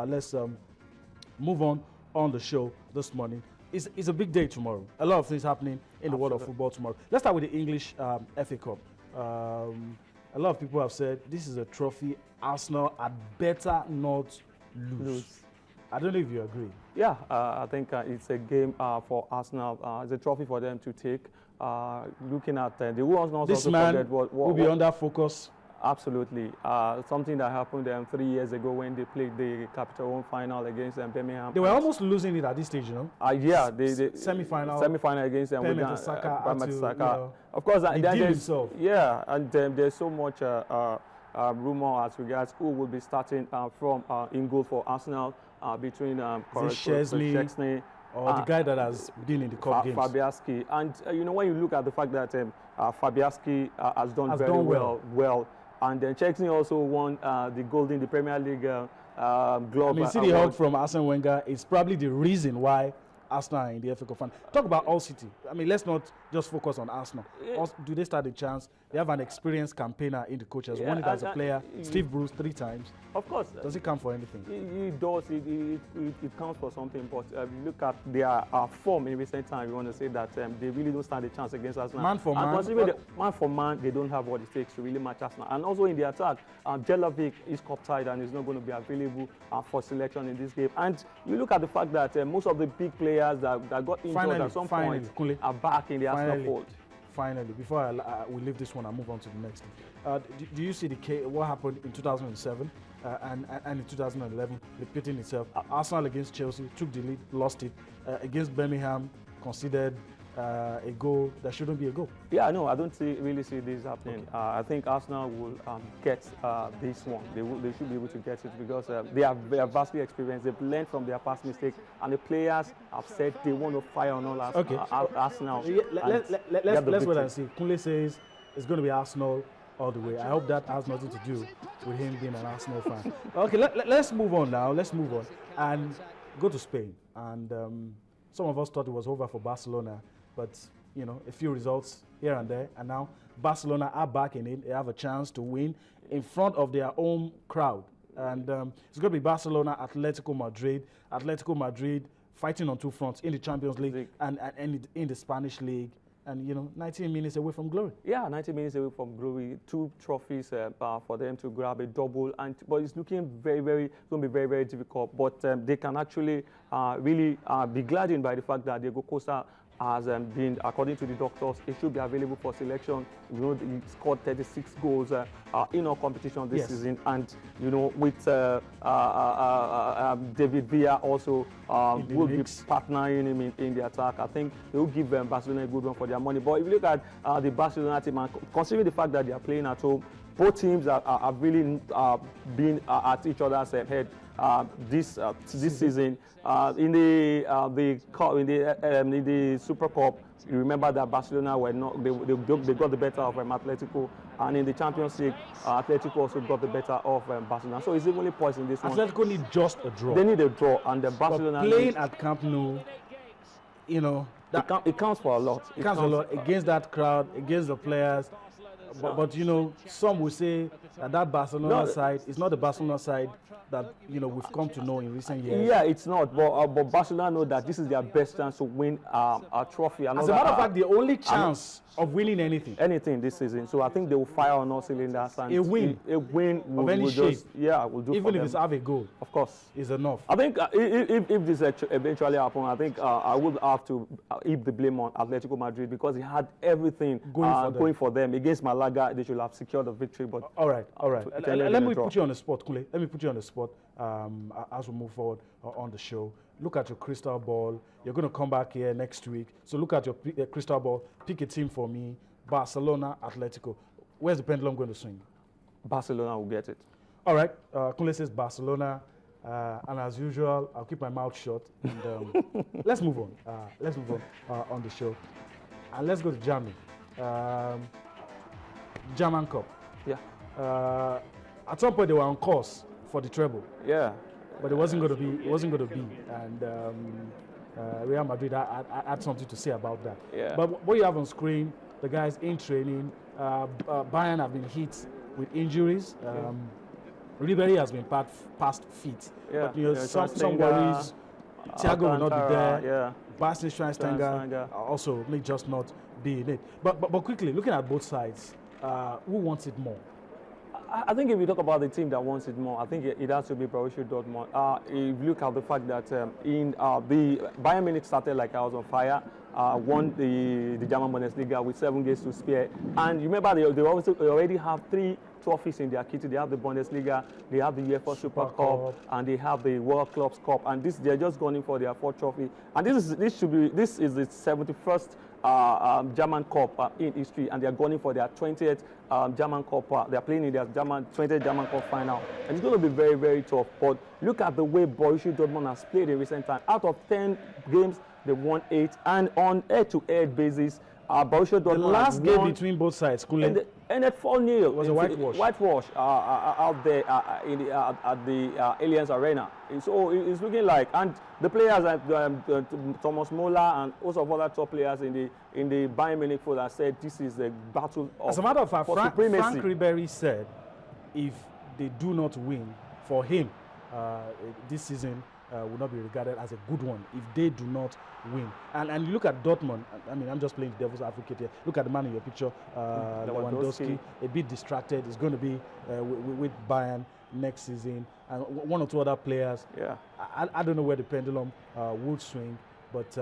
Let's move on the show this morning. It's a big day tomorrow. A lot of things happening in the world of football tomorrow. Let's start with the English FA Cup. A lot of people have said this is a trophy Arsenal had better not lose. I don't know if you agree. Yeah, I think it's a game for Arsenal. It's a trophy for them to take. Looking at the ones not this man will be under focus. Absolutely. Something that happened 3 years ago when they played the Capital One final against Birmingham. They were almost losing it at this stage, you know? Yeah, semi-final against them with Saka. Of course, yeah, and there's so much rumor as regards who will be starting from in goal for Arsenal between Szczesny or the guy that has been in the cup games. Fabianski. And when you look at the fact that Fabianski has done very well. And then Szczesny also won the Premier League Globe. I mean, see the help from Arsene Wenger is probably the reason why Arsenal in the FA Cup. Talk about All City. I mean, let's not just focus on Arsenal. Do they stand a chance? They have an experienced campaigner in the coaches. Won it as a player. Steve Bruce 3 times. Of course. Does it count for anything? It does. It counts for something. But look at their form in recent times. You want to say that they really don't stand a chance against Arsenal. Man for man. Man for man, they don't have what it takes to really match Arsenal. And also in the attack, Jelovic is cup-tied and is not going to be available for selection in this game. And you look at the fact that most of the big players that got injured at some point are back in the Arsenal fold. Finally, before we leave this one and move on to the next one, do you see what happened in 2007 and in 2011 repeating itself? Arsenal against Chelsea took the lead, lost it. Against Birmingham, considered a goal that shouldn't be a goal. Yeah, no, I don't really see this happening. Okay. I think Arsenal will get this one. They should be able to get it because they are vastly experienced. They've learned from their past mistakes, and the players have said they want to fire on all Arsenal. Yeah, let's wait and see. Kunle says it's going to be Arsenal all the way. I hope that has nothing to do with him being an Arsenal fan. Okay, let's move on now. Let's move on and go to Spain. And some of us thought it was over for Barcelona. But, a few results here and there. And now Barcelona are back in it. They have a chance to win in front of their own crowd. And it's going to be Barcelona, Atletico Madrid. Atletico Madrid fighting on 2 fronts in the Champions League and in the Spanish League. And, 19 minutes away from glory. Yeah, 19 minutes away from glory. 2 trophies for them to grab a double. But it's looking going to be very, very difficult. But they can actually really be gladdened by the fact that Diego Costa has been, according to the doctors, it should be available for selection. He scored 36 goals in our competition this season. And, with David Villa also will be partnering him in the attack. I think they will give Barcelona a good one for their money. But if you look at the Barcelona team, and considering the fact that they are playing at home, both teams have really been at each other's head this season. In the Super Cup, you remember that Barcelona were not they got the better of Atletico, and in the Champions League, Atletico also got the better of Barcelona. So it's evenly poised in this one. Atletico need just a draw. They need a draw, and the Barcelona playing at Camp Nou, it counts for a lot. It counts a lot against that crowd, against the players. But some will say that Barcelona side is not the Barcelona side that we've come to know in recent years. Yeah, it's not. But Barcelona know that this is their best chance to win a trophy. As a matter of fact, the only chance of winning anything this season. So I think they will fire on all cylinders. And a win will, of any shape. Will do. Even if it's have a goal, of course, is enough. I think if this eventually happens, I think I would have to heap the blame on Atletico Madrid because he had everything going for them against Malaga. They should have secured the victory. But all right. Let me put you on the spot, Kule. Let me put you on the spot as we move forward on the show. Look at your crystal ball. You're going to come back here next week. So look at your crystal ball. Pick a team for me. Barcelona, Atletico. Where's the pendulum going to swing? Barcelona will get it. All right. Kunle says Barcelona. And as usual, I'll keep my mouth shut. And let's move on. On the show. And let's go to Germany. German Cup. Yeah. At some point, they were on course for the treble. Yeah. But it wasn't going to be. And Real Madrid had something to say about that. Yeah. But what you have on screen, the guys in training, Bayern have been hit with injuries. Ribery has been past fit. Yeah, But, you know, yeah, some worries. Thiago will not be there. Yeah. Bastian Schweinsteiger also may just not be in it. But quickly, looking at both sides, who wants it more? I think if you talk about the team that wants it more, I think it has to be Borussia Dortmund. If you look at the fact that in the Bayern Munich started like I was on fire, won the German Bundesliga with 7 games to spare, and you remember they already have 3 trophies in their kitty. They have the Bundesliga, they have the UEFA Super Cup, and they have the World Clubs Cup, and they're just going for their 4th trophy. And this is the 71st German Cup in history, and they are going for their 20th German Cup. They are playing in their 20th German Cup final, and it's going to be very, very tough. But look at the way Borussia Dortmund has played in recent time. Out of 10 games, they won 8, and on head-to-head basis, Borussia Dortmund. The last game between both sides, ended 4-0. Was a whitewash. Whitewash out there at the Allianz Arena. So it's looking like, and the players like Thomas Muller and also of other top players in the Bayern Munich fold have said this is a battle of As a matter of fact, Frank Ribery said if they do not win, for him, this season will not be regarded as a good one if they do not win. And you look at Dortmund, I mean, I'm just playing devil's advocate here. Look at the man in your picture, Lewandowski, a bit distracted. He's going to be with Bayern next season. And 1 or 2 other players. Yeah. I don't know where the pendulum would swing, but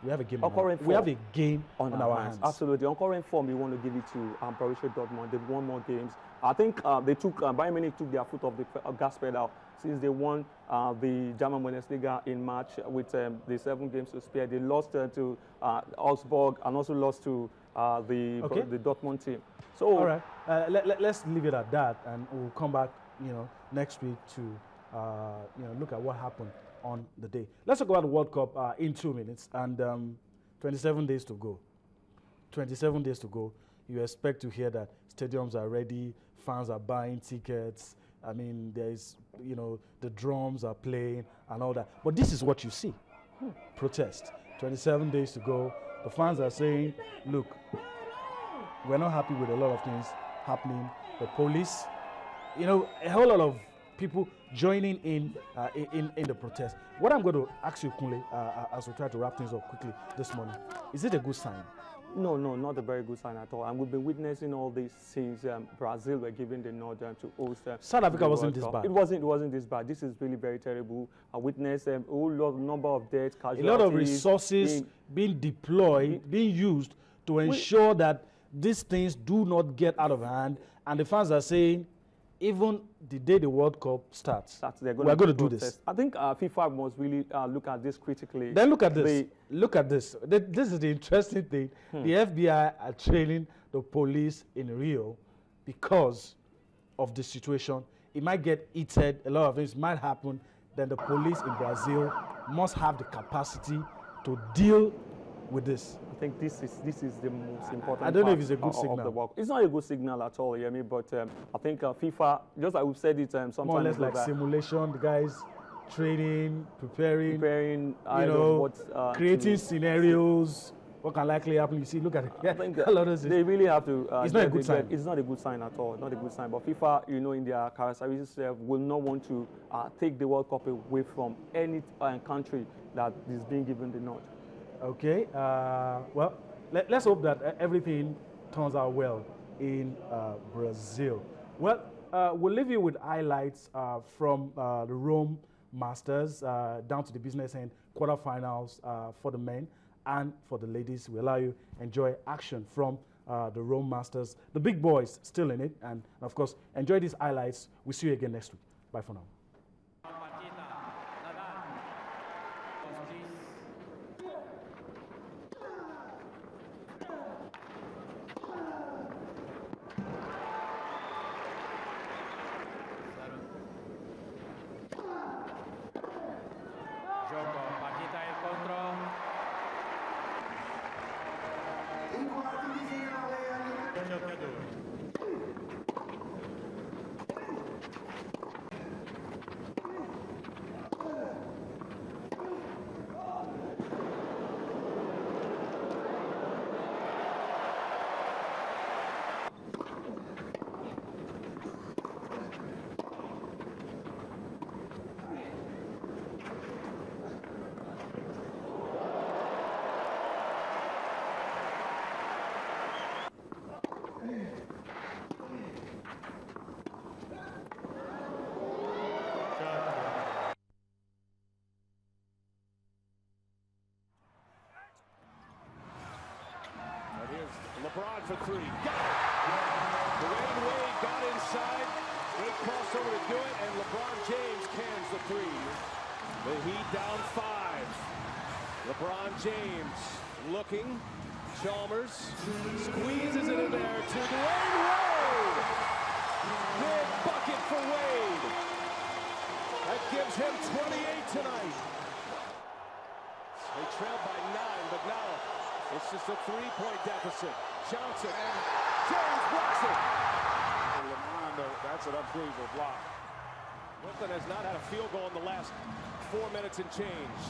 we have a game. We have a game on our hands. Absolutely. On current form, we want to give it to Borussia Dortmund. They've won more games. I think Bayern Munich took their foot off the gas pedal since they won the German Bundesliga in March with the 7 games to spare. They lost to Augsburg and also lost to the Dortmund team. So all right, let's leave it at that, and we'll come back, next week to look at what happened on the day. Let's talk about the World Cup in 2 minutes, and 27 days to go. 27 days to go. You expect to hear that stadiums are ready, fans are buying tickets. I mean, there's, the drums are playing and all that. But this is what you see. Protest. 27 days to go. The fans are saying, look, we're not happy with a lot of things happening. The police, a whole lot of people joining in the protest. What I'm going to ask you, Kunle, as we try to wrap things up quickly this morning, is it a good sign? No, not a very good sign at all. And we've been witnessing all this since Brazil were giving the nod to host. South Africa wasn't this bad. It wasn't this bad. This is really very terrible. I witnessed a whole lot number of deaths, casualties. A lot of resources being deployed, being used to ensure that these things do not get out of hand. And the fans are saying, even the day the World Cup starts, we're going to do this. I think FIFA must really look at this critically. Then look at this. Look at this. This is the interesting thing. The FBI are training the police in Rio because of the situation. It might get heated. A lot of things might happen. Then the police in Brazil must have the capacity to deal with this. I think this is the most important. I don't know if it's a good signal. It's not a good signal at all, Yemi. But I think FIFA, just like we've said it sometime more or less like simulation. The guys training, preparing, creating scenarios. What can likely happen? You see, look at it. I think they really have to. It's not a good sign. It's not a good sign at all. Not a good sign. But FIFA, in their characteristics, will not want to take the World Cup away from any country that is being given the nod. Okay, well, let's hope that everything turns out well in Brazil. Well, we'll leave you with highlights from the Rome Masters down to the business end quarterfinals for the men and for the ladies. We allow you enjoy action from the Rome Masters. The big boys still in it, and of course, enjoy these highlights. We'll see you again next week. Bye for now. LeBron for three. Got it. Dwayne Wade got inside. They crossed over to do it, and LeBron James cans the three. The Heat down 5. LeBron James looking. Chalmers squeezes it in there to Dwayne Wade. Big bucket for Wade. That gives him 28 tonight. They trailed by 9, but now it's just a 3-point deficit. Johnson and James blocks it. That's an unbelievable block. Brooklyn has not had a field goal in the last 4 minutes and change.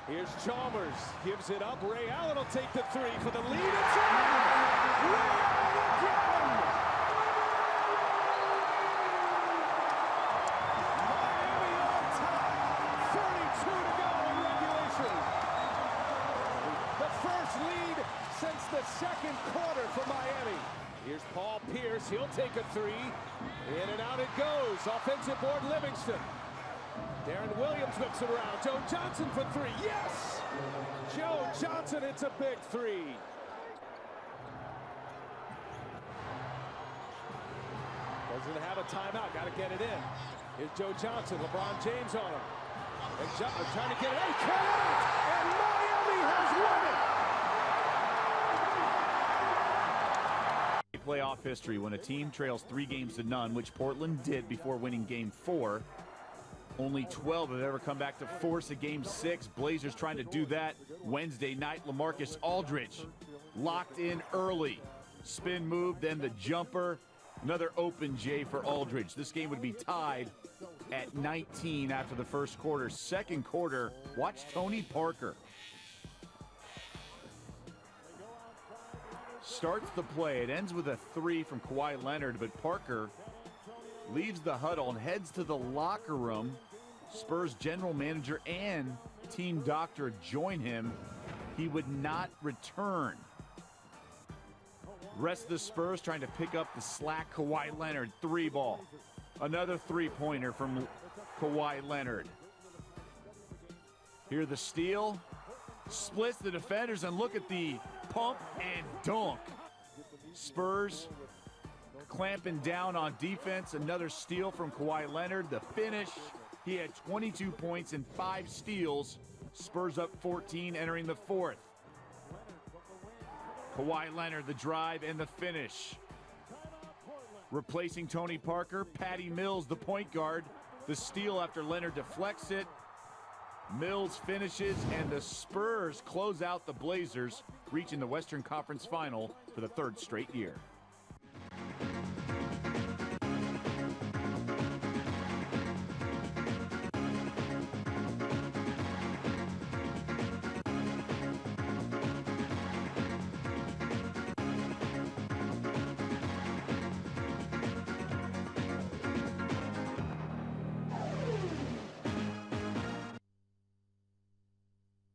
Here's Chalmers, gives it up. Ray Allen will take the three for the lead. It's in! Ray Allen again! Miami on top. 32 to go in regulation. The first lead since the second quarter for Miami. Here's Paul Pierce. He'll take a three. In and out it goes. Offensive board, Livingston. Darren Williams whips it around. Joe Johnson for three. Yes! Joe Johnson hits a big three. Doesn't have a timeout. Got to get it in. Here's Joe Johnson. LeBron James on him. And trying to get it in. And Miami has won it. Playoff history when a team trails 3-0, which Portland did before winning Game 4. Only 12 have ever come back to force a Game 6. Blazers trying to do that Wednesday night. LaMarcus Aldridge locked in early. Spin move, then the jumper. Another open J for Aldridge. This game would be tied at 19 after the first quarter. Second quarter, watch Tony Parker. Starts the play. It ends with a three from Kawhi Leonard, but Parker leaves the huddle and heads to the locker room. Spurs general manager and team doctor join him. He would not return. Rest of the Spurs trying to pick up the slack. Kawhi Leonard, three ball. Another three-pointer from Kawhi Leonard. Here the steal. Splits the defenders, and look at the pump and dunk. Spurs clamping down on defense. Another steal from Kawhi Leonard. The finish, he had 22 points and 5 steals. Spurs up 14 entering the fourth. Kawhi Leonard, the drive and the finish. Replacing Tony Parker, Patty Mills, the point guard. The steal after Leonard deflects it. Mills finishes, and the Spurs close out the Blazers, reaching the Western Conference Final for the 3rd straight year.